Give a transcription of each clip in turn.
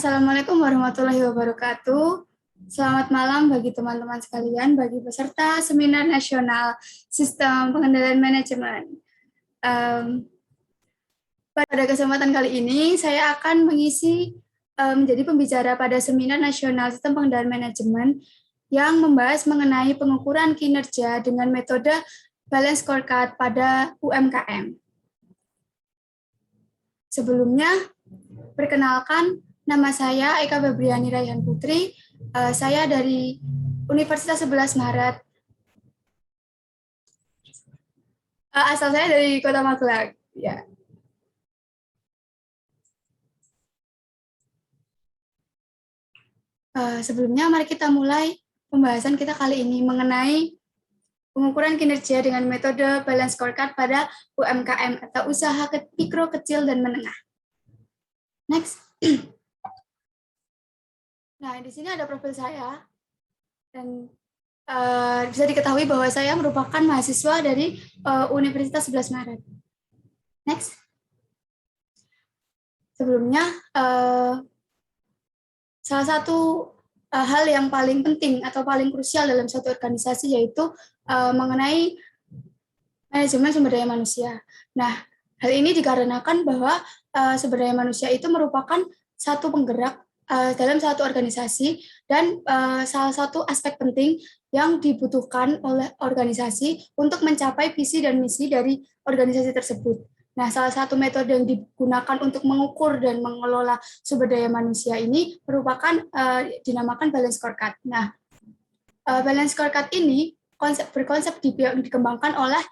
Assalamualaikum warahmatullahi wabarakatuh. Selamat malam bagi teman-teman sekalian, bagi peserta Seminar Nasional Sistem Pengendalian Manajemen. Pada kesempatan kali ini, saya akan mengisi menjadi pembicara pada Seminar Nasional Sistem Pengendalian Manajemen yang membahas mengenai pengukuran kinerja dengan metode Balance Scorecard pada UMKM. Sebelumnya, perkenalkan, nama saya Eka Febriani Raihan Putri. Saya dari Universitas 11 Maret. Asal saya dari Kota Magelang. Ya. Sebelumnya, mari kita mulai pembahasan kita kali ini mengenai pengukuran kinerja dengan metode Balance Scorecard pada UMKM atau usaha mikro, kecil, dan menengah. Next. Nah, di sini ada profil saya, dan bisa diketahui bahwa saya merupakan mahasiswa dari Universitas 11 Maret. Next. Sebelumnya, salah satu hal yang paling penting atau paling krusial dalam suatu organisasi yaitu mengenai manajemen sumber daya manusia. Nah, hal ini dikarenakan bahwa sumber daya manusia itu merupakan satu penggerak dalam satu organisasi dan salah satu aspek penting yang dibutuhkan oleh organisasi untuk mencapai visi dan misi dari organisasi tersebut. Nah, salah satu metode yang digunakan untuk mengukur dan mengelola sumber daya manusia ini merupakan dinamakan Balance Scorecard. Nah, Balance Scorecard ini berkonsep dikembangkan oleh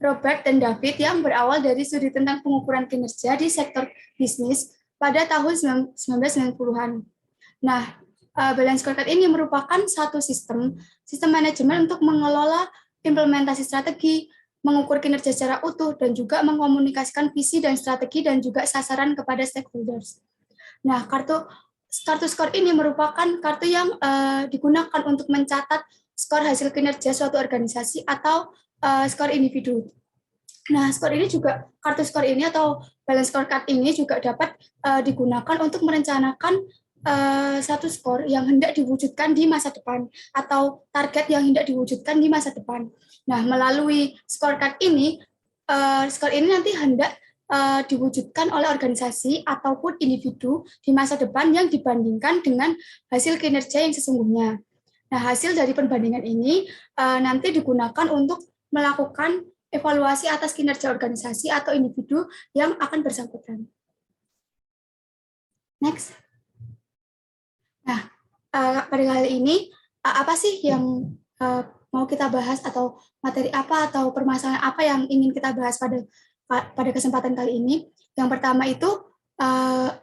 Robert dan David yang berawal dari studi tentang pengukuran kinerja di sektor bisnis pada tahun 1990-an. Nah, Balance Scorecard ini merupakan satu sistem manajemen untuk mengelola implementasi strategi, mengukur kinerja secara utuh, dan juga mengkomunikasikan visi dan strategi dan juga sasaran kepada stakeholders. Nah, kartu skor ini merupakan kartu yang digunakan untuk mencatat skor hasil kinerja suatu organisasi atau skor individu. Nah, kartu skor ini atau balance scorecard ini juga dapat digunakan untuk merencanakan satu skor yang hendak diwujudkan di masa depan atau target yang hendak diwujudkan di masa depan. Nah, melalui scorecard ini, skor ini nanti hendak diwujudkan oleh organisasi ataupun individu di masa depan yang dibandingkan dengan hasil kinerja yang sesungguhnya. Nah, hasil dari perbandingan ini nanti digunakan untuk melakukan evaluasi atas kinerja organisasi atau individu yang akan bersangkutan. Next. Nah, pada kali ini, apa sih yang mau kita bahas atau materi apa atau permasalahan apa yang ingin kita bahas pada kesempatan kali ini? Yang pertama itu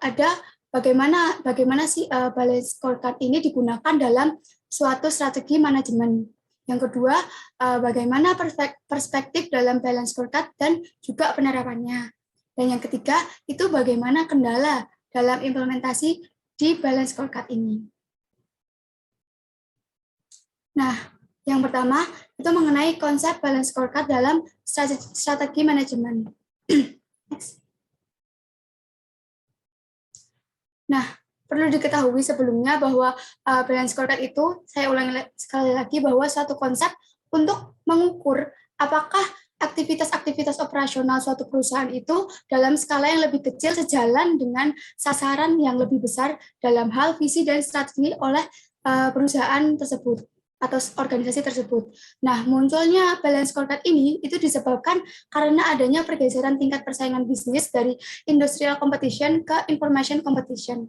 ada bagaimana sih balance scorecard ini digunakan dalam suatu strategi manajemen. Yang kedua, bagaimana perspektif dalam balance scorecard dan juga penerapannya. Dan yang ketiga, itu bagaimana kendala dalam implementasi di balance scorecard ini. Nah, yang pertama itu mengenai konsep balance scorecard dalam strategi manajemen. Next. Nah, perlu diketahui sebelumnya bahwa balance scorecard itu, saya ulangi sekali lagi, bahwa suatu konsep untuk mengukur apakah aktivitas-aktivitas operasional suatu perusahaan itu dalam skala yang lebih kecil sejalan dengan sasaran yang lebih besar dalam hal visi dan strategi oleh perusahaan tersebut atau organisasi tersebut. Nah, munculnya balance scorecard ini itu disebabkan karena adanya pergeseran tingkat persaingan bisnis dari industrial competition ke information competition.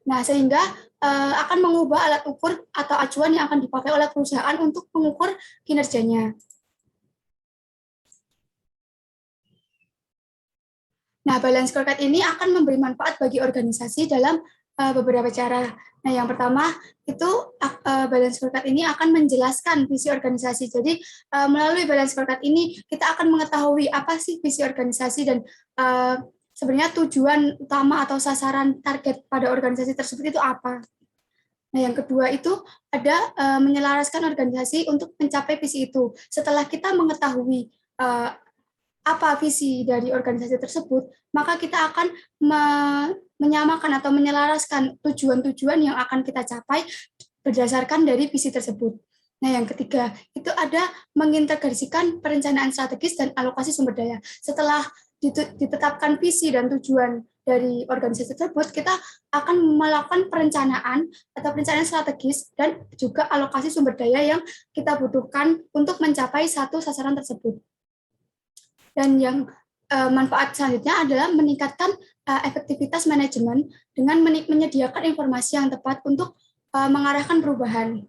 Nah, sehingga akan mengubah alat ukur atau acuan yang akan dipakai oleh perusahaan untuk mengukur kinerjanya. Nah, balance scorecard ini akan memberi manfaat bagi organisasi dalam beberapa cara. Nah, yang pertama itu balance scorecard ini akan menjelaskan visi organisasi. Jadi, melalui balance scorecard ini kita akan mengetahui apa sih visi organisasi dan sebenarnya tujuan utama atau sasaran target pada organisasi tersebut itu apa. Nah, yang kedua itu ada menyelaraskan organisasi untuk mencapai visi itu. Setelah kita mengetahui apa visi dari organisasi tersebut, maka kita akan menyamakan atau menyelaraskan tujuan-tujuan yang akan kita capai berdasarkan dari visi tersebut. Nah, yang ketiga, itu ada mengintegrasikan perencanaan strategis dan alokasi sumber daya. Setelah ditetapkan visi dan tujuan dari organisasi tersebut, kita akan melakukan perencanaan atau perencanaan strategis dan juga alokasi sumber daya yang kita butuhkan untuk mencapai satu sasaran tersebut. Dan yang manfaat selanjutnya adalah meningkatkan efektivitas manajemen dengan menyediakan informasi yang tepat untuk mengarahkan perubahan.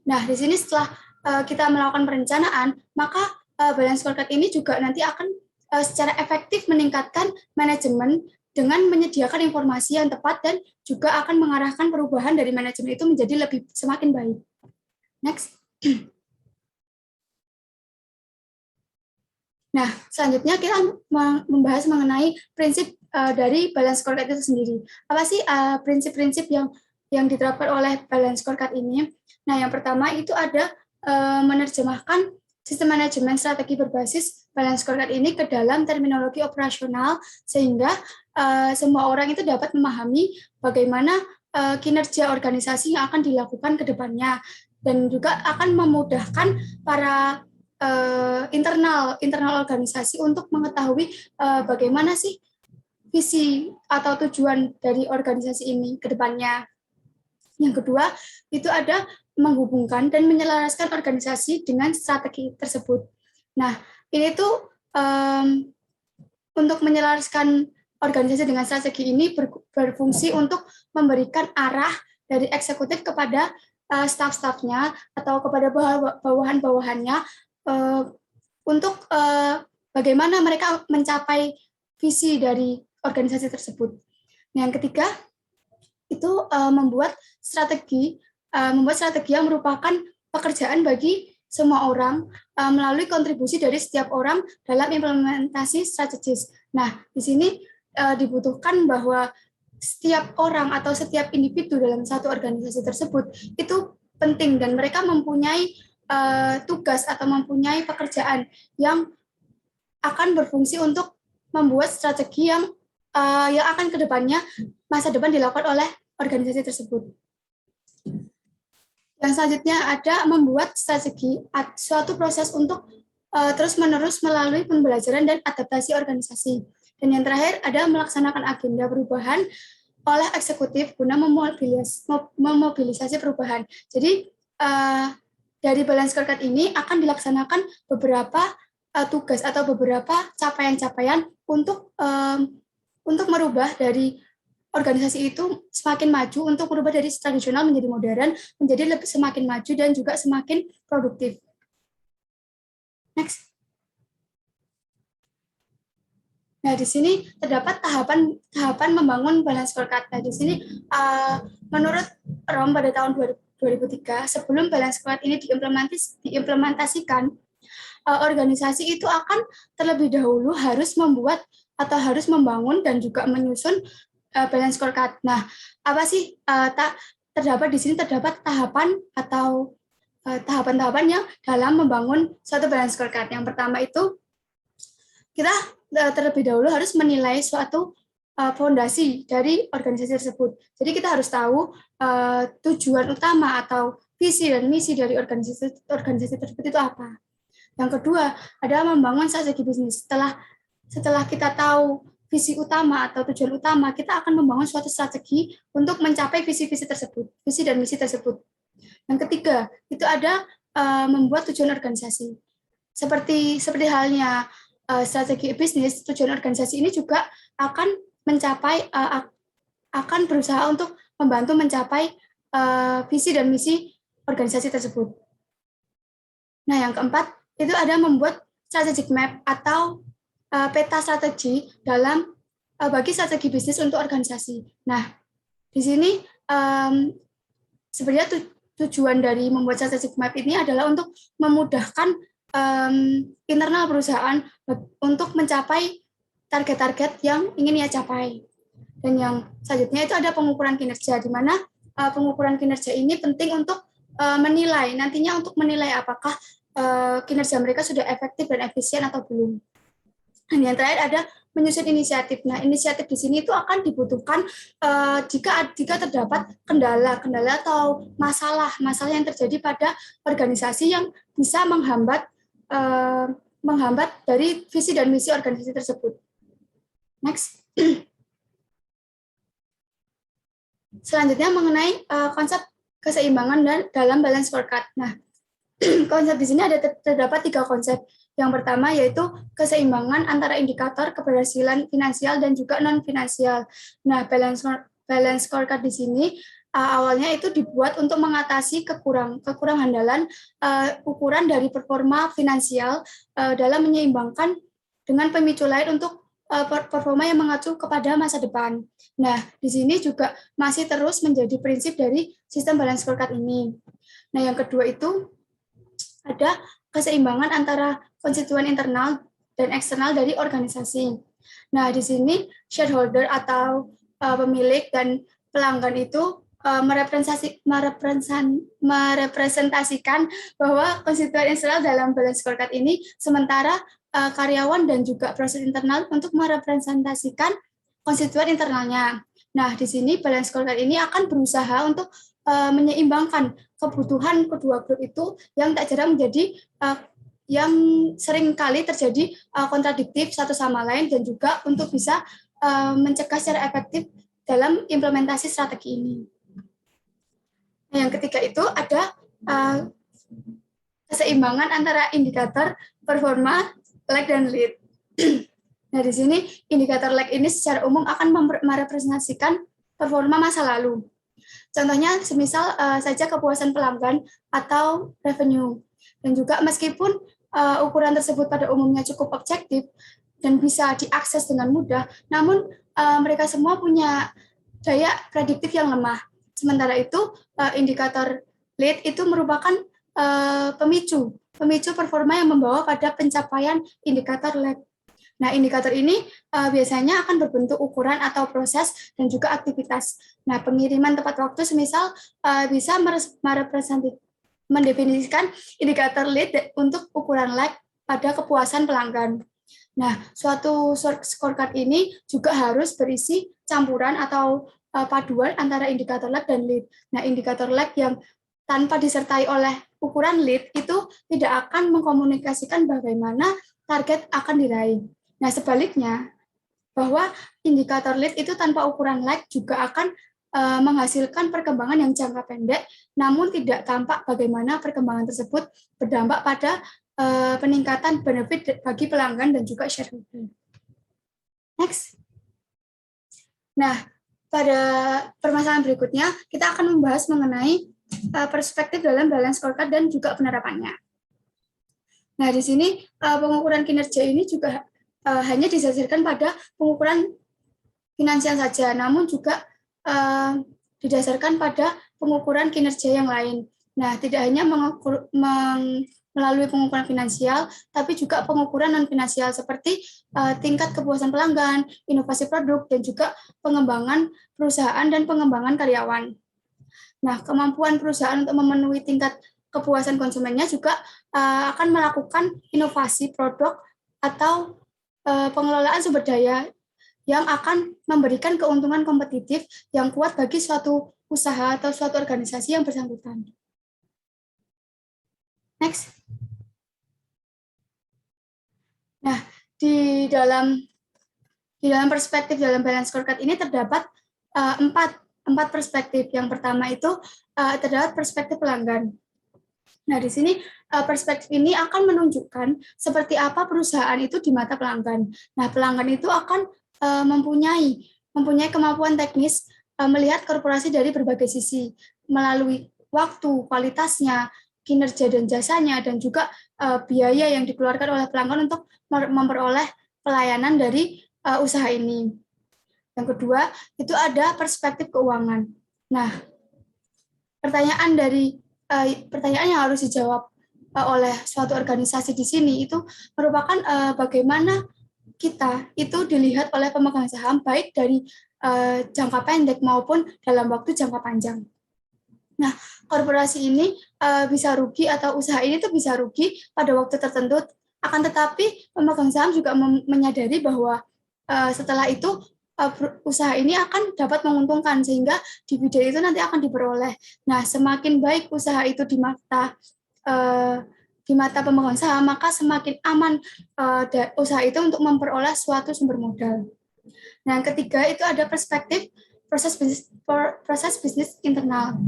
Nah, di sini setelah kita melakukan perencanaan, maka balance scorecard ini juga nanti akan secara efektif meningkatkan manajemen dengan menyediakan informasi yang tepat dan juga akan mengarahkan perubahan dari manajemen itu menjadi lebih semakin baik. Next. Nah, selanjutnya kita membahas mengenai prinsip dari balance scorecard itu sendiri. Apa sih prinsip-prinsip yang diterapkan oleh balance scorecard ini? Nah, yang pertama itu ada menerjemahkan sistem manajemen strategi berbasis balance scorecard ini ke dalam terminologi operasional sehingga semua orang itu dapat memahami bagaimana kinerja organisasi yang akan dilakukan ke depannya dan juga akan memudahkan para internal organisasi untuk mengetahui bagaimana sih visi atau tujuan dari organisasi ini ke depannya. Yang kedua, itu ada menghubungkan dan menyelaraskan organisasi dengan strategi tersebut. Nah, ini tuh untuk menyelaraskan organisasi dengan strategi ini berfungsi untuk memberikan arah dari eksekutif kepada staf-stafnya atau kepada bawahan-bawahannya untuk bagaimana mereka mencapai visi dari organisasi tersebut. Yang ketiga, itu membuat strategi yang merupakan pekerjaan bagi semua orang melalui kontribusi dari setiap orang dalam implementasi strategis. Nah, di sini dibutuhkan bahwa setiap orang atau setiap individu dalam satu organisasi tersebut itu penting dan mereka mempunyai tugas atau mempunyai pekerjaan yang akan berfungsi untuk membuat strategi yang akan kedepannya masa depan dilakukan oleh organisasi tersebut. Yang selanjutnya ada membuat strategi suatu proses untuk terus-menerus melalui pembelajaran dan adaptasi organisasi. Dan yang terakhir ada melaksanakan agenda perubahan oleh eksekutif guna memobilisasi perubahan. Jadi dari balance scorecard ini akan dilaksanakan beberapa tugas atau beberapa capaian-capaian untuk merubah dari organisasi itu semakin maju, untuk merubah dari tradisional menjadi modern, menjadi lebih semakin maju dan juga semakin produktif. Next. Nah, di sini terdapat tahapan membangun balance scorecard. Nah, di sini menurut ROM pada tahun 2003, sebelum balance scorecard ini diimplementasikan, organisasi itu akan terlebih dahulu harus membuat atau harus membangun dan juga menyusun balance scorecard. Nah, apa sih terdapat di sini terdapat tahapan atau tahapan-tahapan yang dalam membangun suatu balance scorecard. Yang pertama itu kita terlebih dahulu harus menilai suatu fondasi dari organisasi tersebut. Jadi kita harus tahu tujuan utama atau visi dan misi dari organisasi tersebut itu apa. Yang kedua, adalah membangun strategi bisnis. Setelah kita tahu visi utama atau tujuan utama, kita akan membangun suatu strategi untuk mencapai visi-visi tersebut, visi dan misi tersebut. Yang ketiga, itu ada membuat tujuan organisasi. Seperti halnya strategi bisnis, tujuan organisasi ini juga akan akan berusaha untuk membantu mencapai visi dan misi organisasi tersebut. Nah, yang keempat, itu ada membuat strategic map atau peta strategi dalam bagi strategi bisnis untuk organisasi. Nah, di sini sebenarnya tujuan dari membuat strategic map ini adalah untuk memudahkan internal perusahaan untuk mencapai target-target yang ingin ia capai. Dan yang selanjutnya itu ada pengukuran kinerja, di mana pengukuran kinerja ini penting untuk menilai, nantinya untuk menilai apakah kinerja mereka sudah efektif dan efisien atau belum. Dan yang terakhir ada menyusun inisiatif. Nah, inisiatif di sini itu akan dibutuhkan jika terdapat kendala atau masalah yang terjadi pada organisasi yang bisa menghambat dari visi dan misi organisasi tersebut. Next. Selanjutnya mengenai konsep keseimbangan dalam balance scorecard. Nah, konsep di sini terdapat 3 konsep. Yang pertama yaitu keseimbangan antara indikator keberhasilan finansial dan juga non finansial. Nah, balance scorecard di sini awalnya itu dibuat untuk mengatasi kekurangan dalam ukuran dari performa finansial dalam menyeimbangkan dengan pemicu lain untuk performa yang mengacu kepada masa depan. Nah, di sini juga masih terus menjadi prinsip dari sistem balance scorecard ini. Nah, yang kedua itu ada keseimbangan antara konstituen internal dan eksternal dari organisasi. Nah, di sini shareholder atau pemilik dan pelanggan itu merepresentasikan bahwa konstituen eksternal dalam balance scorecard ini, sementara karyawan dan juga proses internal untuk merepresentasikan konstituen internalnya. Nah, di sini balance scorecard ini akan berusaha untuk menyeimbangkan kebutuhan kedua grup itu yang tak jarang menjadi yang sering kali terjadi kontradiktif satu sama lain, dan juga untuk bisa mencegah secara efektif dalam implementasi strategi ini. Nah, yang ketiga itu ada keseimbangan antara indikator performa, lag, dan lead. Nah, di sini indikator lag ini secara umum akan merepresentasikan performa masa lalu. Contohnya, semisal saja kepuasan pelanggan atau revenue. Dan juga meskipun ukuran tersebut pada umumnya cukup objektif dan bisa diakses dengan mudah, namun mereka semua punya daya prediktif yang lemah. Sementara itu, indikator lead itu merupakan pemicu performa yang membawa pada pencapaian indikator lag. Nah, indikator ini biasanya akan berbentuk ukuran atau proses dan juga aktivitas. Nah, pengiriman tepat waktu semisal bisa mendefinisikan indikator lead untuk ukuran lag pada kepuasan pelanggan. Nah, suatu scorecard ini juga harus berisi campuran atau paduan antara indikator lag dan lead. Nah, indikator lag yang tanpa disertai oleh ukuran lead itu tidak akan mengkomunikasikan bagaimana target akan diraih. Nah, sebaliknya, bahwa indikator lead itu tanpa ukuran lag juga akan menghasilkan perkembangan yang jangka pendek, namun tidak tampak bagaimana perkembangan tersebut berdampak pada peningkatan benefit bagi pelanggan dan juga shareholder. Next. Nah, pada permasalahan berikutnya, kita akan membahas mengenai perspektif dalam balance scorecard dan juga penerapannya. Nah, di sini pengukuran kinerja ini juga hanya didasarkan pada pengukuran finansial saja, namun juga didasarkan pada pengukuran kinerja yang lain. Nah, tidak hanya melalui pengukuran finansial, tapi juga pengukuran non-finansial seperti tingkat kepuasan pelanggan, inovasi produk, dan juga pengembangan perusahaan dan pengembangan karyawan. Nah, kemampuan perusahaan untuk memenuhi tingkat kepuasan konsumennya juga akan melakukan inovasi produk atau pengelolaan sumber daya yang akan memberikan keuntungan kompetitif yang kuat bagi suatu usaha atau suatu organisasi yang bersangkutan. Next. Nah, di dalam perspektif dalam balance scorecard ini terdapat empat perspektif. Yang pertama itu terdapat perspektif pelanggan. Nah, di sini perspektif ini akan menunjukkan seperti apa perusahaan itu di mata pelanggan. Nah, pelanggan itu akan mempunyai kemampuan teknis melihat korporasi dari berbagai sisi melalui waktu, kualitasnya, kinerja dan jasanya, dan juga biaya yang dikeluarkan oleh pelanggan untuk memperoleh pelayanan dari usaha ini. Yang kedua, itu ada perspektif keuangan. Nah, pertanyaan yang harus dijawab oleh suatu organisasi di sini itu merupakan bagaimana kita itu dilihat oleh pemegang saham baik dari jangka pendek maupun dalam waktu jangka panjang. Nah, korporasi ini bisa rugi atau usaha ini tuh bisa rugi pada waktu tertentu Akan tetapi pemegang saham juga menyadari bahwa setelah itu usaha ini akan dapat menguntungkan sehingga dividen itu nanti akan diperoleh. Nah, semakin baik usaha itu di mata pemegang saham, maka semakin aman usaha itu untuk memperoleh suatu sumber modal. Nah, yang ketiga itu ada perspektif proses bisnis internal.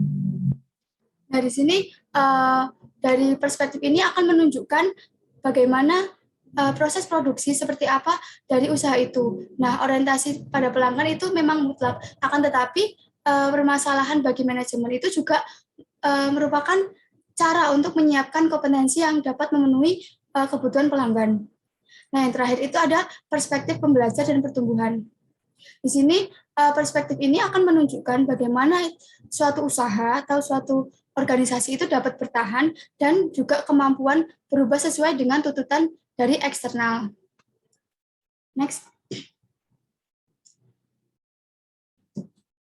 Nah, di sini dari perspektif ini akan menunjukkan bagaimana proses produksi seperti apa dari usaha itu. Nah, orientasi pada pelanggan itu memang mutlak. Akan tetapi permasalahan bagi manajemen itu juga merupakan cara untuk menyiapkan kompetensi yang dapat memenuhi kebutuhan pelanggan. Nah, yang terakhir itu ada perspektif pembelajar dan pertumbuhan. Di sini perspektif ini akan menunjukkan bagaimana suatu usaha atau suatu organisasi itu dapat bertahan dan juga kemampuan berubah sesuai dengan tuntutan dari eksternal. Next.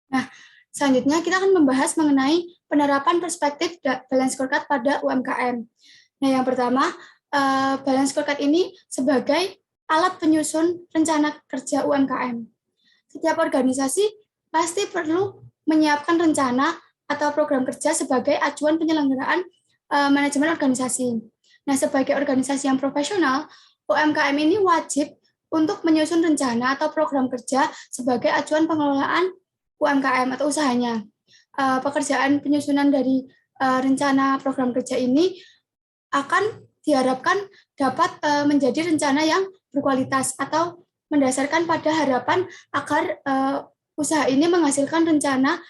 Nah, selanjutnya kita akan membahas mengenai penerapan perspektif balance scorecard pada UMKM. Nah, yang pertama, balance scorecard ini sebagai alat penyusun rencana kerja UMKM. Setiap organisasi pasti perlu menyiapkan rencana atau program kerja sebagai acuan penyelenggaraan manajemen organisasi. Nah, sebagai organisasi yang profesional, UMKM ini wajib untuk menyusun rencana atau program kerja sebagai acuan pengelolaan UMKM atau usahanya. Pekerjaan penyusunan dari rencana program kerja ini akan diharapkan dapat menjadi rencana yang berkualitas atau mendasarkan pada harapan agar usaha ini menghasilkan rencana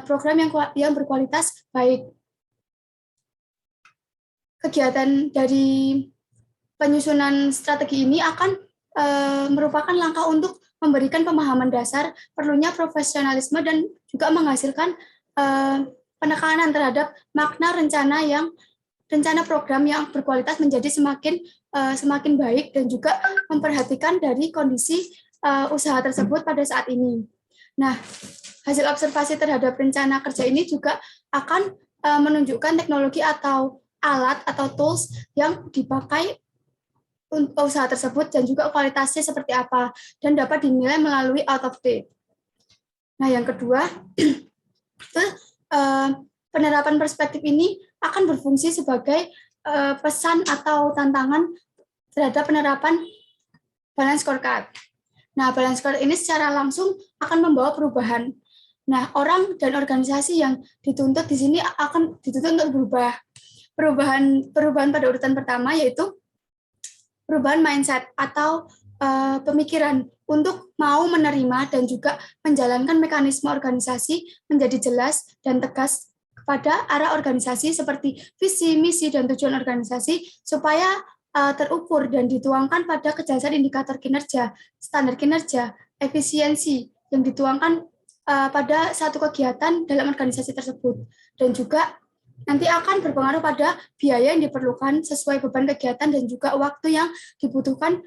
program yang berkualitas baik. Kegiatan dari penyusunan strategi ini akan merupakan langkah untuk memberikan pemahaman dasar perlunya profesionalisme dan juga menghasilkan penekanan terhadap makna rencana program yang berkualitas menjadi semakin baik dan juga memperhatikan dari kondisi usaha tersebut pada saat ini. Nah, hasil observasi terhadap rencana kerja ini juga akan menunjukkan teknologi atau alat atau tools yang dipakai untuk usaha tersebut dan juga kualitasnya seperti apa dan dapat dinilai melalui out of date. Nah, yang kedua, penerapan perspektif ini akan berfungsi sebagai pesan atau tantangan terhadap penerapan balance scorecard. Nah, balance scorecard ini secara langsung akan membawa perubahan. Nah, orang dan organisasi yang dituntut di sini akan dituntut untuk berubah. Perubahan pada urutan pertama yaitu perubahan mindset atau pemikiran untuk mau menerima dan juga menjalankan mekanisme organisasi menjadi jelas dan tegas kepada arah organisasi seperti visi, misi, dan tujuan organisasi supaya terukur dan dituangkan pada kejelasan indikator kinerja, standar kinerja, efisiensi yang dituangkan pada satu kegiatan dalam organisasi tersebut. Dan juga nanti akan berpengaruh pada biaya yang diperlukan sesuai beban kegiatan dan juga waktu yang dibutuhkan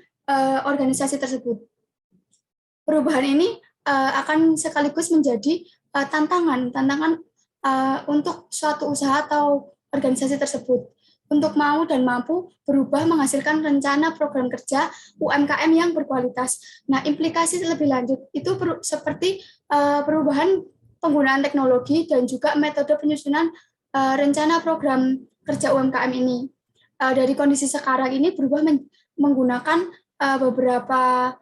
organisasi tersebut. Perubahan ini akan sekaligus menjadi tantangan untuk suatu usaha atau organisasi tersebut untuk mau dan mampu berubah menghasilkan rencana program kerja UMKM yang berkualitas. Nah, implikasi lebih lanjut itu seperti perubahan penggunaan teknologi dan juga metode penyusunan rencana program kerja UMKM ini. Dari kondisi sekarang ini berubah menggunakan beberapa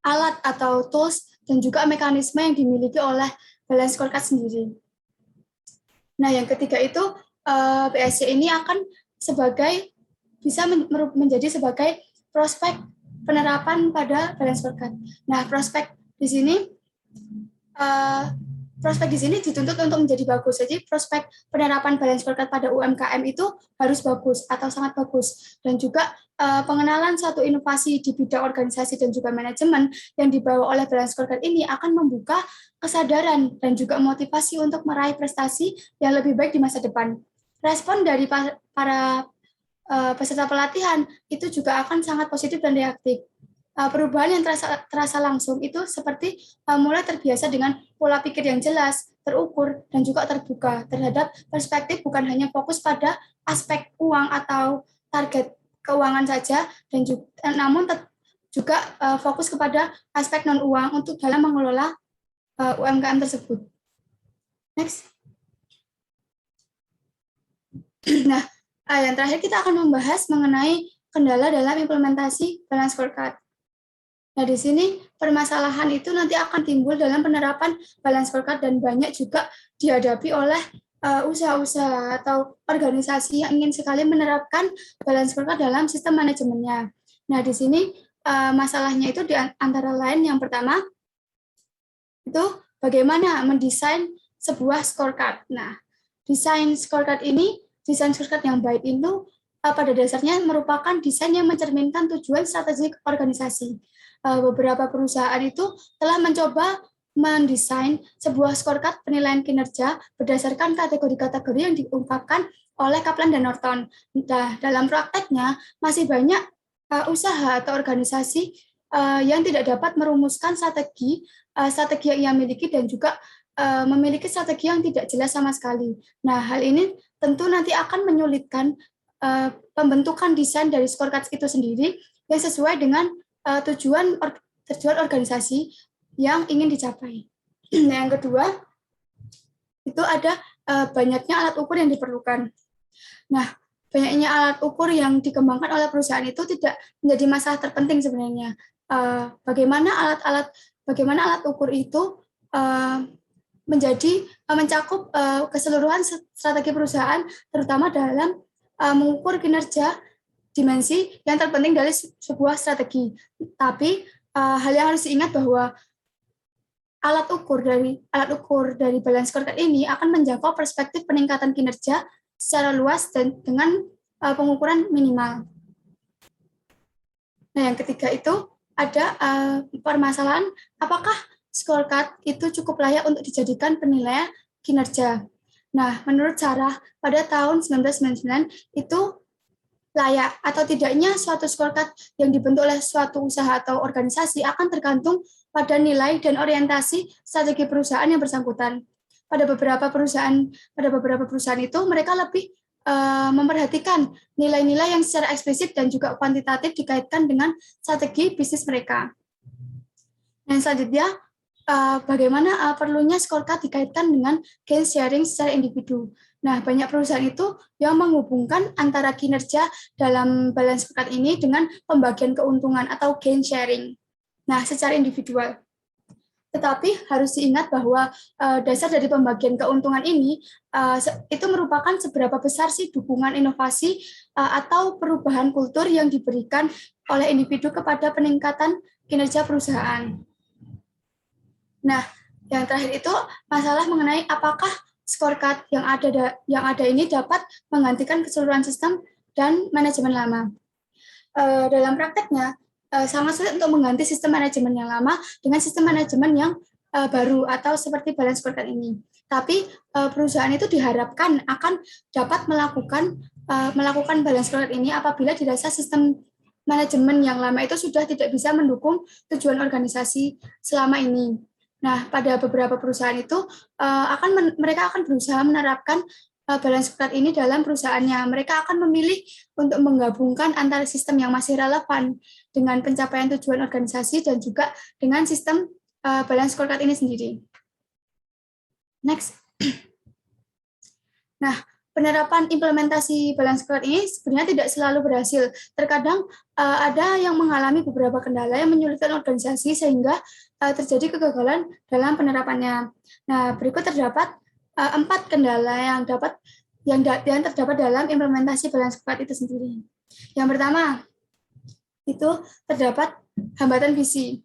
alat atau tools dan juga mekanisme yang dimiliki oleh balance scorecard sendiri. Nah, yang ketiga itu BSC ini akan bisa menjadi sebagai prospek penerapan pada balance scorecard. Nah, prospek di sini dituntut untuk menjadi bagus. Jadi prospek penerapan balance scorecard pada UMKM itu harus bagus atau sangat bagus. Dan juga pengenalan suatu inovasi di bidang organisasi dan juga manajemen yang dibawa oleh balance scorecard ini akan membuka kesadaran dan juga motivasi untuk meraih prestasi yang lebih baik di masa depan. Respon dari para peserta pelatihan itu juga akan sangat positif dan reaktif. Perubahan yang terasa langsung itu seperti mulai terbiasa dengan pola pikir yang jelas, terukur, dan juga terbuka terhadap perspektif bukan hanya fokus pada aspek uang atau target keuangan saja dan juga, namun juga fokus kepada aspek non uang untuk dalam mengelola UMKM tersebut. Next. Nah, yang terakhir kita akan membahas mengenai kendala dalam implementasi balance scorecard. Nah, di sini permasalahan itu nanti akan timbul dalam penerapan balance scorecard dan banyak juga dihadapi oleh usaha-usaha atau organisasi yang ingin sekali menerapkan balance scorecard dalam sistem manajemennya. Nah, di sini masalahnya itu di antara lain yang pertama itu bagaimana mendesain sebuah scorecard. Nah, desain scorecard yang baik itu pada dasarnya merupakan desain yang mencerminkan tujuan strategik organisasi. Beberapa perusahaan itu telah mencoba mendesain sebuah scorecard penilaian kinerja berdasarkan kategori-kategori yang diungkapkan oleh Kaplan dan Norton. Nah, dalam prakteknya masih banyak usaha atau organisasi yang tidak dapat merumuskan strategi yang ia miliki dan juga memiliki strategi yang tidak jelas sama sekali. Nah, hal ini tentu nanti akan menyulitkan pembentukan desain dari scorecard itu sendiri yang sesuai dengan tujuan organisasi yang ingin dicapai. Nah, yang kedua, itu ada banyaknya alat ukur yang diperlukan. Nah, banyaknya alat ukur yang dikembangkan oleh perusahaan itu tidak menjadi masalah terpenting sebenarnya. Bagaimana alat ukur itu mencakup keseluruhan strategi perusahaan, terutama dalam mengukur kinerja dimensi yang terpenting dari sebuah strategi. Tapi hal yang harus diingat bahwa alat ukur dari balance scorecard ini akan menjangkau perspektif peningkatan kinerja secara luas dan dengan pengukuran minimal. Nah, yang ketiga itu ada permasalahan apakah scorecard itu cukup layak untuk dijadikan penilaian kinerja. Nah, menurut Sarah, pada tahun 1999 itu layak atau tidaknya suatu scorecard yang dibentuk oleh suatu usaha atau organisasi akan tergantung pada nilai dan orientasi strategi perusahaan yang bersangkutan. Pada beberapa perusahaan itu mereka lebih memperhatikan nilai-nilai yang secara eksplisit dan juga kuantitatif dikaitkan dengan strategi bisnis mereka. Dan selanjutnya, bagaimana perlunya scorecard dikaitkan dengan gain sharing secara individu. Nah, banyak perusahaan itu yang menghubungkan antara kinerja dalam balance scorecard ini dengan pembagian keuntungan atau gain sharing. Nah, secara individual. Tetapi harus diingat bahwa dasar dari pembagian keuntungan ini itu merupakan seberapa besar sih dukungan inovasi atau perubahan kultur yang diberikan oleh individu kepada peningkatan kinerja perusahaan. Nah, yang terakhir itu masalah mengenai apakah scorecard yang ada ini dapat menggantikan keseluruhan sistem dan manajemen lama. Dalam prakteknya sangat sulit untuk mengganti sistem manajemen yang lama dengan sistem manajemen yang baru atau seperti balance scorecard ini. Tapi perusahaan itu diharapkan akan dapat melakukan balance scorecard ini apabila dirasa sistem manajemen yang lama itu sudah tidak bisa mendukung tujuan organisasi selama ini. Nah, pada beberapa perusahaan itu mereka akan berusaha menerapkan balance scorecard ini dalam perusahaannya. Mereka akan memilih untuk menggabungkan antara sistem yang masih relevan dengan pencapaian tujuan organisasi dan juga dengan sistem balance scorecard ini sendiri. Next. Nah, penerapan implementasi balance scorecard ini sebenarnya tidak selalu berhasil. Terkadang ada yang mengalami beberapa kendala yang menyulitkan organisasi sehingga terjadi kegagalan dalam penerapannya. Nah, berikut terdapat 4 kendala yang terdapat dalam implementasi balance scorecard itu sendiri. Yang pertama, itu terdapat hambatan visi.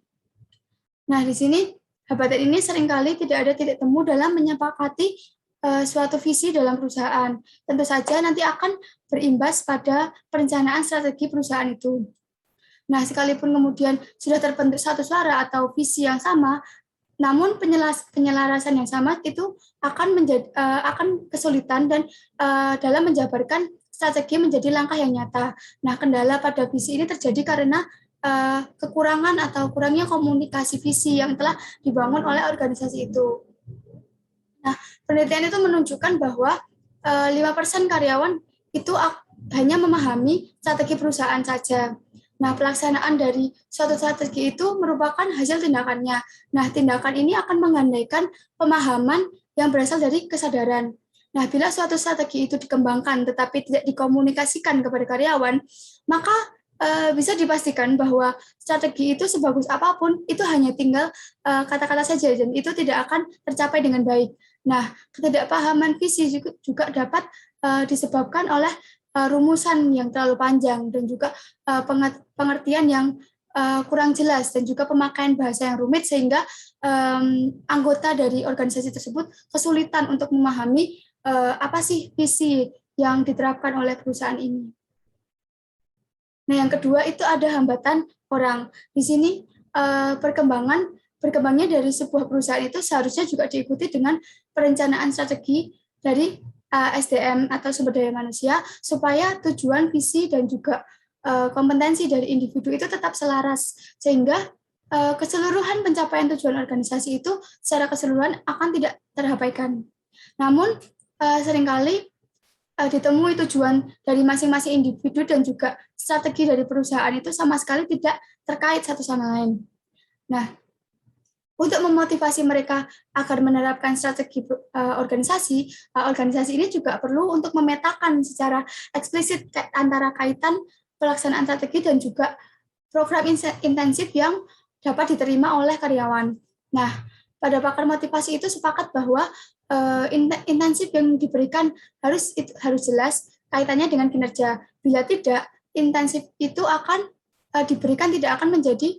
Nah, di sini hambatan ini seringkali tidak ada titik temu dalam menyepakati suatu visi dalam perusahaan. Tentu saja nanti akan berimbas pada perencanaan strategi perusahaan itu. Nah, sekalipun kemudian sudah terbentuk satu suara atau visi yang sama, namun penyelarasan yang sama itu akan kesulitan dan dalam menjabarkan strategi menjadi langkah yang nyata. Nah, kendala pada visi ini terjadi karena kekurangan atau kurangnya komunikasi visi yang telah dibangun oleh organisasi itu. Nah, penelitian itu menunjukkan bahwa 5% karyawan itu hanya memahami strategi perusahaan saja. Nah, pelaksanaan dari suatu strategi itu merupakan hasil tindakannya. Nah, tindakan ini akan mengandaikan pemahaman yang berasal dari kesadaran. Nah, bila suatu strategi itu dikembangkan tetapi tidak dikomunikasikan kepada karyawan, maka bisa dipastikan bahwa strategi itu sebagus apapun, itu hanya tinggal kata-kata saja, dan itu tidak akan tercapai dengan baik. Nah, ketidakpahaman visi juga dapat disebabkan oleh rumusan yang terlalu panjang dan juga pengertian yang kurang jelas dan juga pemakaian bahasa yang rumit sehingga anggota dari organisasi tersebut kesulitan untuk memahami apa sih visi yang diterapkan oleh perusahaan ini. Nah, yang kedua itu ada hambatan orang. Di sini berkembangnya dari sebuah perusahaan itu seharusnya juga diikuti dengan perencanaan strategi dari SDM atau sumber daya manusia supaya tujuan, visi, dan juga kompetensi dari individu itu tetap selaras sehingga keseluruhan pencapaian tujuan organisasi itu secara keseluruhan akan tidak terabaikan. Namun seringkali ditemui tujuan dari masing-masing individu dan juga strategi dari perusahaan itu sama sekali tidak terkait satu sama lain. Nah, untuk memotivasi mereka agar menerapkan strategi organisasi ini juga perlu untuk memetakan secara eksplisit antara kaitan pelaksanaan strategi dan juga program intensif yang dapat diterima oleh karyawan. Nah, pada pakar motivasi itu sepakat bahwa intensif yang diberikan harus jelas kaitannya dengan kinerja. Bila tidak, intensif itu akan diberikan tidak akan menjadi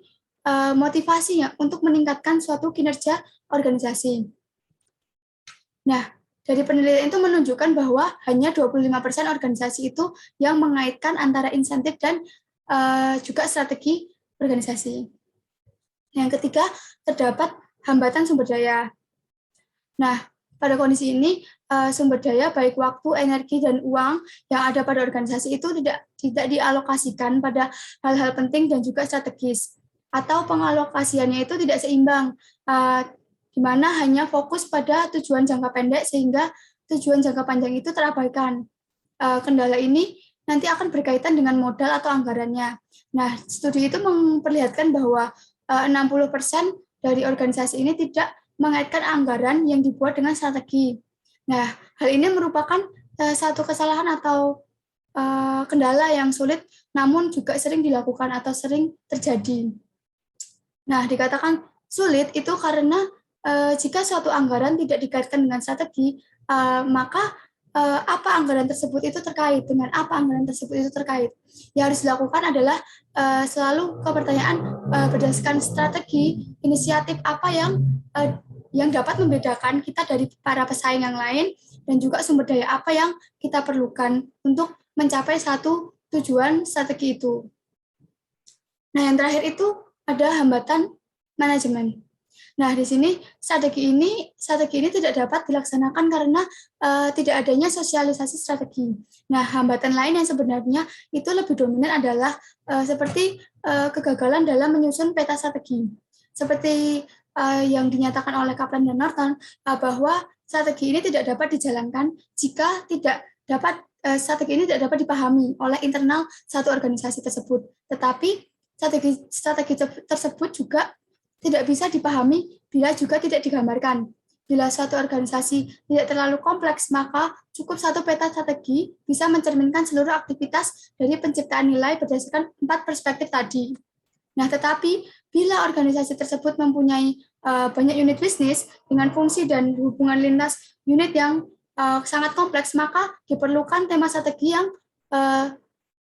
motivasinya untuk meningkatkan suatu kinerja organisasi. Nah, dari penelitian itu menunjukkan bahwa hanya 25% organisasi itu yang mengaitkan antara insentif dan juga strategi organisasi. Yang ketiga, terdapat hambatan sumber daya. Nah, pada kondisi ini, sumber daya baik waktu, energi, dan uang yang ada pada organisasi itu tidak dialokasikan pada hal-hal penting dan juga strategis. Atau pengalokasiannya itu tidak seimbang, di mana hanya fokus pada tujuan jangka pendek sehingga tujuan jangka panjang itu terabaikan. Kendala ini nanti akan berkaitan dengan modal atau anggarannya. Nah, studi itu memperlihatkan bahwa 60% dari organisasi ini tidak mengaitkan anggaran yang dibuat dengan strategi. Nah, hal ini merupakan satu kesalahan atau kendala yang sulit, namun juga sering dilakukan atau sering terjadi. Nah, dikatakan sulit itu karena jika suatu anggaran tidak dikaitkan dengan strategi, maka apa anggaran tersebut itu terkait dengan apa anggaran tersebut itu terkait. Yang harus dilakukan adalah selalu pertanyaan berdasarkan strategi, inisiatif apa yang dapat membedakan kita dari para pesaing yang lain dan juga sumber daya apa yang kita perlukan untuk mencapai satu tujuan strategi itu. Nah, yang terakhir itu ada hambatan manajemen. Nah, di sini strategi ini tidak dapat dilaksanakan karena tidak adanya sosialisasi strategi. Nah, hambatan lain yang sebenarnya itu lebih dominan adalah seperti kegagalan dalam menyusun peta strategi. Seperti yang dinyatakan oleh Kaplan dan Norton bahwa strategi ini tidak dapat dijalankan jika strategi ini tidak dapat dipahami oleh internal satu organisasi tersebut. Tetapi strategi tersebut juga tidak bisa dipahami bila juga tidak digambarkan. Bila suatu organisasi tidak terlalu kompleks, maka cukup satu peta strategi bisa mencerminkan seluruh aktivitas dari penciptaan nilai berdasarkan 4 perspektif tadi. Nah, tetapi bila organisasi tersebut mempunyai banyak unit bisnis dengan fungsi dan hubungan lintas unit yang sangat kompleks, maka diperlukan tema strategi yang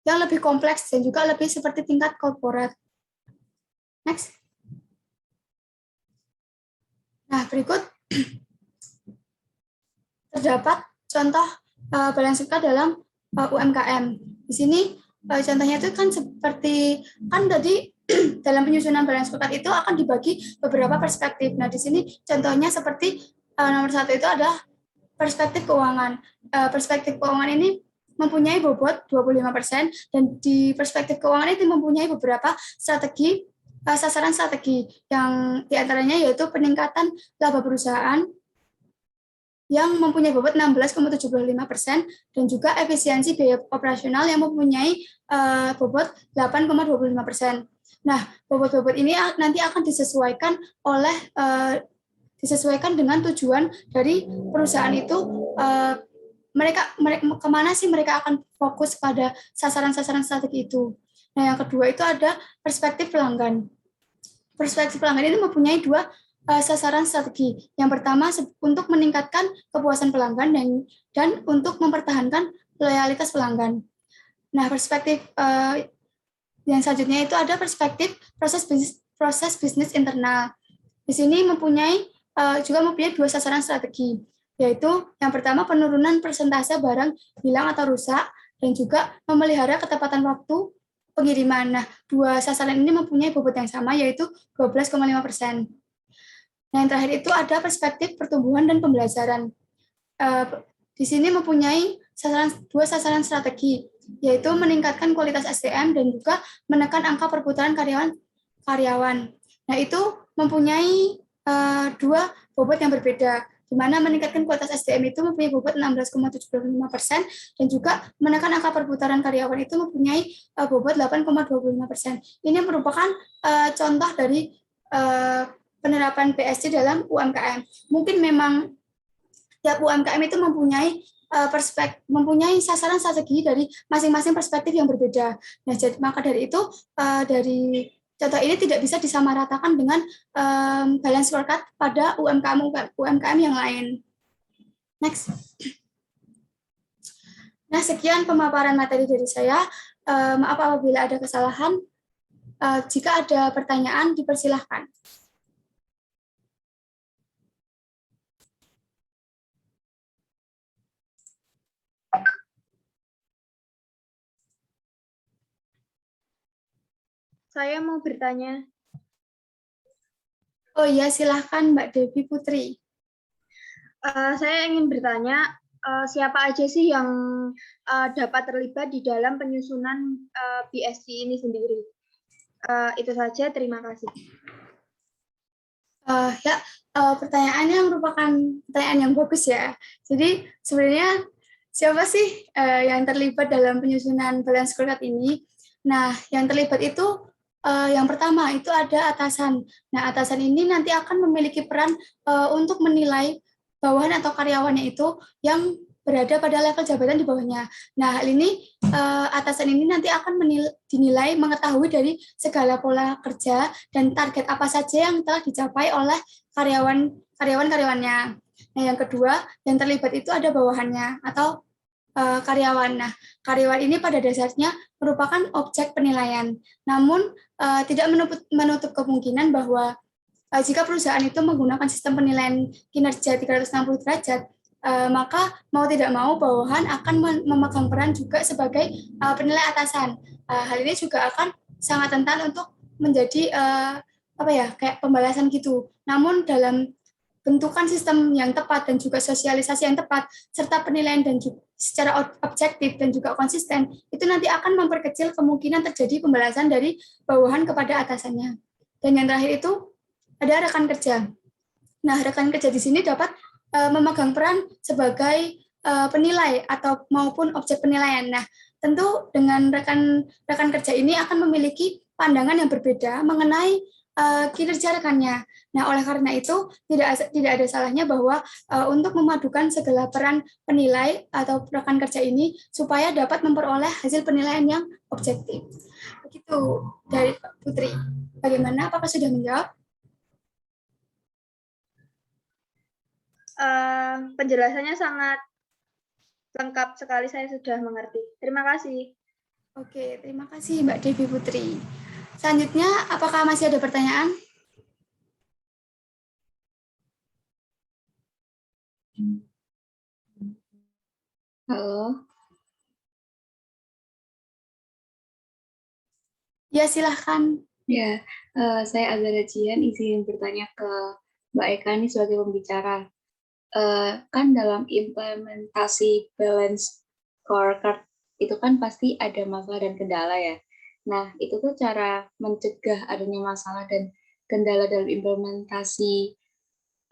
lebih kompleks dan juga lebih seperti tingkat korporat. Next. Nah, berikut terdapat contoh balance scorecard dalam UMKM. Di sini contohnya itu kan seperti kan tadi dalam penyusunan balance scorecard itu akan dibagi beberapa perspektif. Nah, di sini contohnya seperti nomor 1 itu adalah perspektif keuangan. Perspektif keuangan ini mempunyai bobot 25% dan di perspektif keuangan itu mempunyai beberapa sasaran strategi yang diantaranya yaitu peningkatan laba perusahaan, yang mempunyai bobot 16,75% dan juga efisiensi biaya operasional yang mempunyai bobot 8,25%. Nah, bobot-bobot ini nanti akan disesuaikan oleh disesuaikan dengan tujuan dari perusahaan itu, mereka kemana sih mereka akan fokus pada sasaran-sasaran strategi itu. Nah, yang kedua itu ada perspektif pelanggan. Perspektif pelanggan ini mempunyai dua sasaran strategi. Yang pertama untuk meningkatkan kepuasan pelanggan dan untuk mempertahankan loyalitas pelanggan. Nah, perspektif yang selanjutnya itu ada perspektif proses bisnis internal. Di sini juga mempunyai dua sasaran strategi, yaitu yang pertama penurunan persentase barang hilang atau rusak dan juga memelihara ketepatan waktu pengiriman. Nah, dua sasaran ini mempunyai bobot yang sama, yaitu 12,5%. Nah, yang terakhir itu ada perspektif pertumbuhan dan pembelajaran. Di sini mempunyai dua sasaran strategi, yaitu meningkatkan kualitas SDM dan juga menekan angka perputaran karyawan. Nah, itu mempunyai dua bobot yang berbeda, di mana meningkatkan kualitas SDM itu mempunyai bobot 16,75% dan juga menekan angka perputaran karyawan itu mempunyai bobot 8,25%. Ini merupakan contoh dari penerapan PSG dalam UMKM. Mungkin memang tiap UMKM itu mempunyai sasaran strategi dari masing-masing perspektif yang berbeda. Nah, maka dari itu dari contoh ini tidak bisa disamaratakan dengan balance scorecard pada UMKM yang lain. Next. Nah, sekian pemaparan materi dari saya. Maaf apabila ada kesalahan. Jika ada pertanyaan, dipersilahkan. Saya mau bertanya. Oh iya, silahkan Mbak Devi Putri. Saya ingin bertanya, siapa aja sih yang dapat terlibat di dalam penyusunan BSC ini sendiri? Itu saja, terima kasih. Pertanyaannya merupakan pertanyaan yang bagus ya. Jadi sebenarnya siapa sih yang terlibat dalam penyusunan balance scorecard ini? Nah, yang terlibat itu yang pertama itu ada atasan. Nah, atasan ini nanti akan memiliki peran untuk menilai bawahan atau karyawannya itu yang berada pada level jabatan di bawahnya. Nah, hal ini atasan ini nanti akan dinilai mengetahui dari segala pola kerja dan target apa saja yang telah dicapai oleh karyawannya. Nah, yang kedua yang terlibat itu ada bawahannya atau karyawan. Nah, karyawan ini pada dasarnya merupakan objek penilaian. Namun tidak menutup kemungkinan bahwa jika perusahaan itu menggunakan sistem penilaian kinerja 360 derajat, maka mau tidak mau bawahan akan memegang peran juga sebagai penilai atasan. Hal ini juga akan sangat rentan untuk menjadi kayak pembalasan gitu. Namun dalam bentukan sistem yang tepat dan juga sosialisasi yang tepat serta penilaian dan juga secara objektif dan juga konsisten itu nanti akan memperkecil kemungkinan terjadi pembalasan dari bawahan kepada atasannya. Dan yang terakhir itu ada rekan kerja. Nah, rekan kerja di sini dapat memegang peran sebagai penilai atau maupun objek penilaian. Nah, tentu dengan rekan kerja ini akan memiliki pandangan yang berbeda mengenai kinerja rekannya. Nah, oleh karena itu tidak ada salahnya bahwa untuk memadukan segala peran penilai atau rekan kerja ini supaya dapat memperoleh hasil penilaian yang objektif. Begitu dari Pak Putri. Bagaimana? Apakah sudah menjawab? Penjelasannya sangat lengkap sekali, saya sudah mengerti. Terima kasih. Oke, terima kasih Mbak Devi Putri. Selanjutnya, apakah masih ada pertanyaan? Halo. Ya, silahkan. Ya, saya Azara Jian izin bertanya ke Mbak Eka ini sebagai pembicara. Kan dalam implementasi balance scorecard itu kan pasti ada masalah dan kendala ya. Nah, itu tuh cara mencegah adanya masalah dan kendala dalam implementasi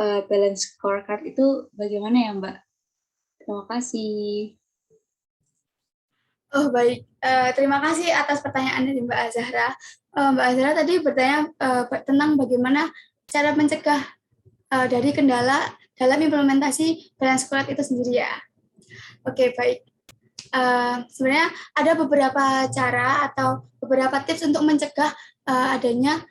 balance scorecard itu bagaimana ya, Mbak? Terima kasih. Oh baik, terima kasih atas pertanyaannya Mbak Azahra. Mbak Azahra tadi bertanya tentang bagaimana cara mencegah dari kendala dalam implementasi balance scorecard itu sendiri ya. Oke baik. Sebenarnya ada beberapa cara atau beberapa tips untuk mencegah adanya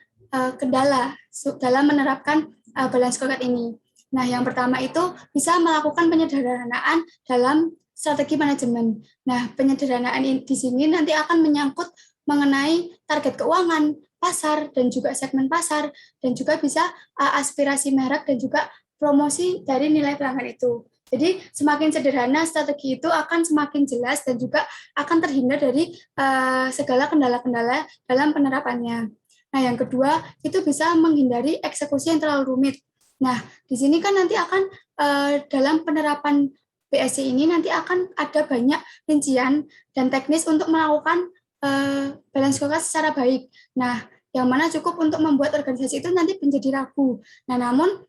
kendala dalam menerapkan balance scorecard ini. Nah, yang pertama itu bisa melakukan penyederhanaan dalam strategi manajemen. Nah, penyederhanaan di sini nanti akan menyangkut mengenai target keuangan, pasar, dan juga segmen pasar, dan juga bisa aspirasi merek dan juga promosi dari nilai pelanggan itu. Jadi semakin sederhana strategi itu akan semakin jelas dan juga akan terhindar dari segala kendala-kendala dalam penerapannya. Nah, yang kedua itu bisa menghindari eksekusi yang terlalu rumit. Nah, di sini kan nanti akan dalam penerapan BSC ini nanti akan ada banyak rincian dan teknis untuk melakukan balance scorecard secara baik. Nah, yang mana cukup untuk membuat organisasi itu nanti menjadi ragu. Nah, namun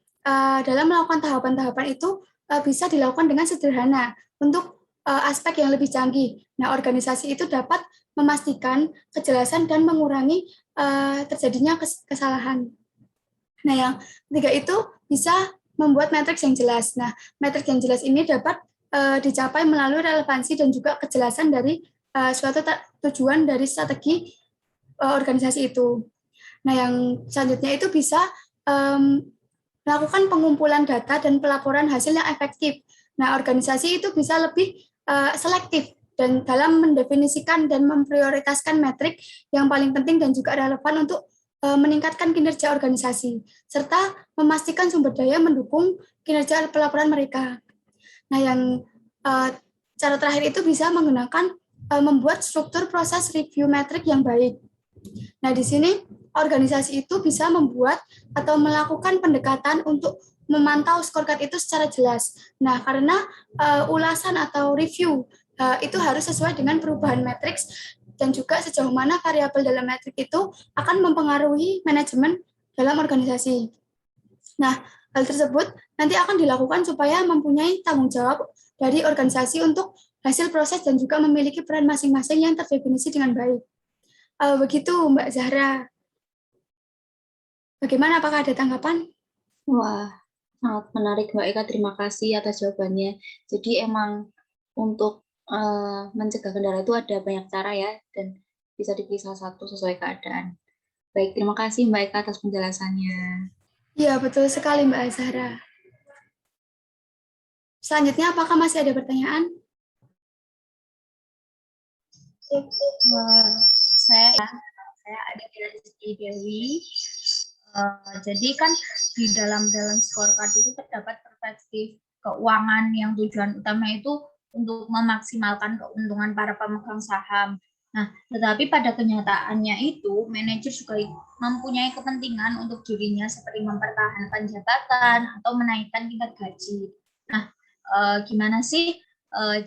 dalam melakukan tahapan-tahapan itu bisa dilakukan dengan sederhana untuk aspek yang lebih canggih. Nah, organisasi itu dapat memastikan kejelasan dan mengurangi terjadinya kesalahan. Nah, yang ketiga itu bisa membuat matriks yang jelas. Nah, matriks yang jelas ini dapat dicapai melalui relevansi dan juga kejelasan dari suatu tujuan dari strategi organisasi itu. Nah, yang selanjutnya itu bisa melakukan pengumpulan data dan pelaporan hasil yang efektif. Nah, organisasi itu bisa lebih selektif dan dalam mendefinisikan dan memprioritaskan metrik yang paling penting dan juga relevan untuk meningkatkan kinerja organisasi, serta memastikan sumber daya mendukung kinerja pelaporan mereka. Nah, yang cara terakhir itu bisa menggunakan membuat struktur proses review metrik yang baik. Nah, di sini organisasi itu bisa membuat atau melakukan pendekatan untuk memantau scorecard itu secara jelas. Nah, karena ulasan atau review itu harus sesuai dengan perubahan matriks dan juga sejauh mana variabel dalam metrik itu akan mempengaruhi manajemen dalam organisasi. Nah, hal tersebut nanti akan dilakukan supaya mempunyai tanggung jawab dari organisasi untuk hasil proses dan juga memiliki peran masing-masing yang terdefinisi dengan baik. Begitu Mbak Zahra. Bagaimana, apakah ada tanggapan? Wah, sangat menarik Mbak Eka, terima kasih atas jawabannya. Jadi emang untuk mencegah kendala itu ada banyak cara ya, dan bisa dipilih salah satu sesuai keadaan. Baik, terima kasih Mbak Eka atas penjelasannya. Iya, betul sekali Mbak Zahra. Selanjutnya, apakah masih ada pertanyaan? Saya ada Rizky Dewi. Jadi kan di dalam balance scorecard itu terdapat perspektif keuangan yang tujuan utama itu untuk memaksimalkan keuntungan para pemegang saham. Nah, tetapi pada kenyataannya itu manajer juga mempunyai kepentingan untuk dirinya seperti mempertahankan jabatan atau menaikkan tingkat gaji. Nah, gimana sih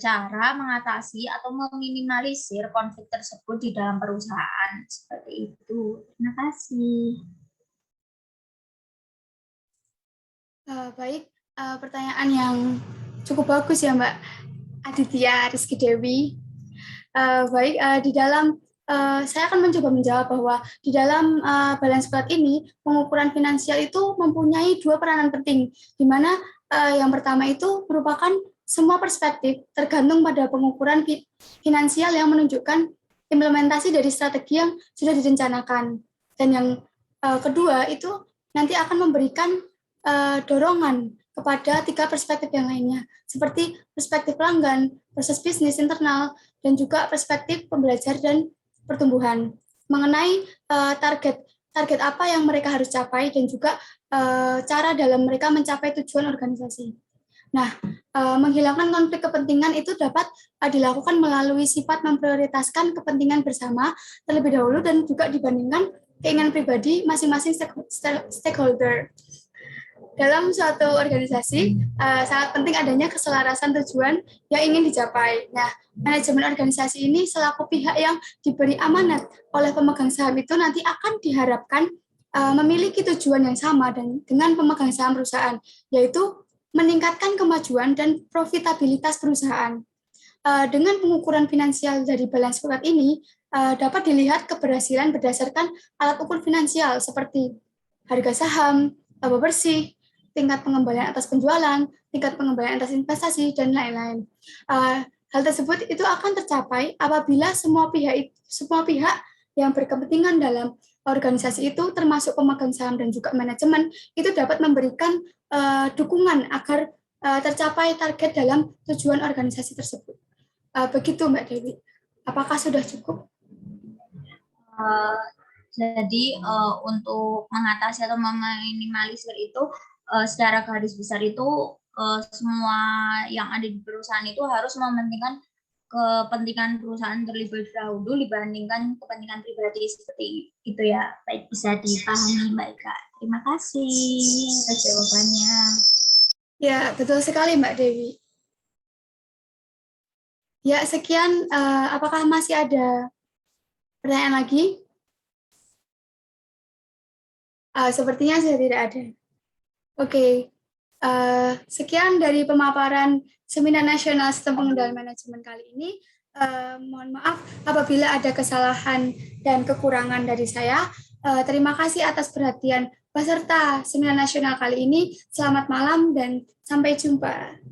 cara mengatasi atau meminimalisir konflik tersebut di dalam perusahaan seperti itu? Terima kasih. Baik, pertanyaan yang cukup bagus ya Mbak Aditya Rizky Dewi. Baik, di dalam saya akan mencoba menjawab bahwa di dalam balance scorecard ini pengukuran finansial itu mempunyai dua peranan penting, di mana yang pertama itu merupakan semua perspektif tergantung pada pengukuran finansial yang menunjukkan implementasi dari strategi yang sudah direncanakan. Dan yang kedua itu nanti akan memberikan dorongan kepada tiga perspektif yang lainnya, seperti perspektif pelanggan, proses bisnis internal, dan juga perspektif pembelajar dan pertumbuhan mengenai target apa yang mereka harus capai dan juga cara dalam mereka mencapai tujuan organisasi. Nah, menghilangkan konflik kepentingan itu dapat dilakukan melalui sifat memprioritaskan kepentingan bersama terlebih dahulu dan juga dibandingkan keinginan pribadi masing-masing stakeholder. Dalam suatu organisasi, sangat penting adanya keselarasan tujuan yang ingin dicapai. Nah, manajemen organisasi ini selaku pihak yang diberi amanat oleh pemegang saham itu nanti akan diharapkan memiliki tujuan yang sama dan dengan pemegang saham perusahaan, yaitu meningkatkan kemajuan dan profitabilitas perusahaan. Dengan pengukuran finansial dari balance scorecard ini, dapat dilihat keberhasilan berdasarkan alat ukur finansial seperti harga saham, laba bersih, tingkat pengembalian atas penjualan, tingkat pengembalian atas investasi, dan lain-lain. Hal tersebut itu akan tercapai apabila semua pihak yang berkepentingan dalam organisasi itu, termasuk pemegang saham dan juga manajemen, itu dapat memberikan dukungan agar tercapai target dalam tujuan organisasi tersebut. Begitu Mbak Dewi. Apakah sudah cukup? Jadi untuk mengatasi atau meminimalisir itu secara garis besar itu semua yang ada di perusahaan itu harus mementingkan kepentingan perusahaan terlebih dahulu dibandingkan kepentingan pribadi, seperti itu ya. Baik, bisa dipahami Mbak Eka. Terima kasih atas jawabannya. Ya, betul sekali Mbak Dewi. Ya, sekian. Apakah masih ada pertanyaan lagi? Sepertinya sudah tidak ada. Oke. Sekian dari pemaparan Seminar Nasional Sistem Pengendalian Manajemen kali ini. Mohon maaf apabila ada kesalahan dan kekurangan dari saya. Terima kasih atas perhatian peserta Seminar Nasional kali ini. Selamat malam dan sampai jumpa.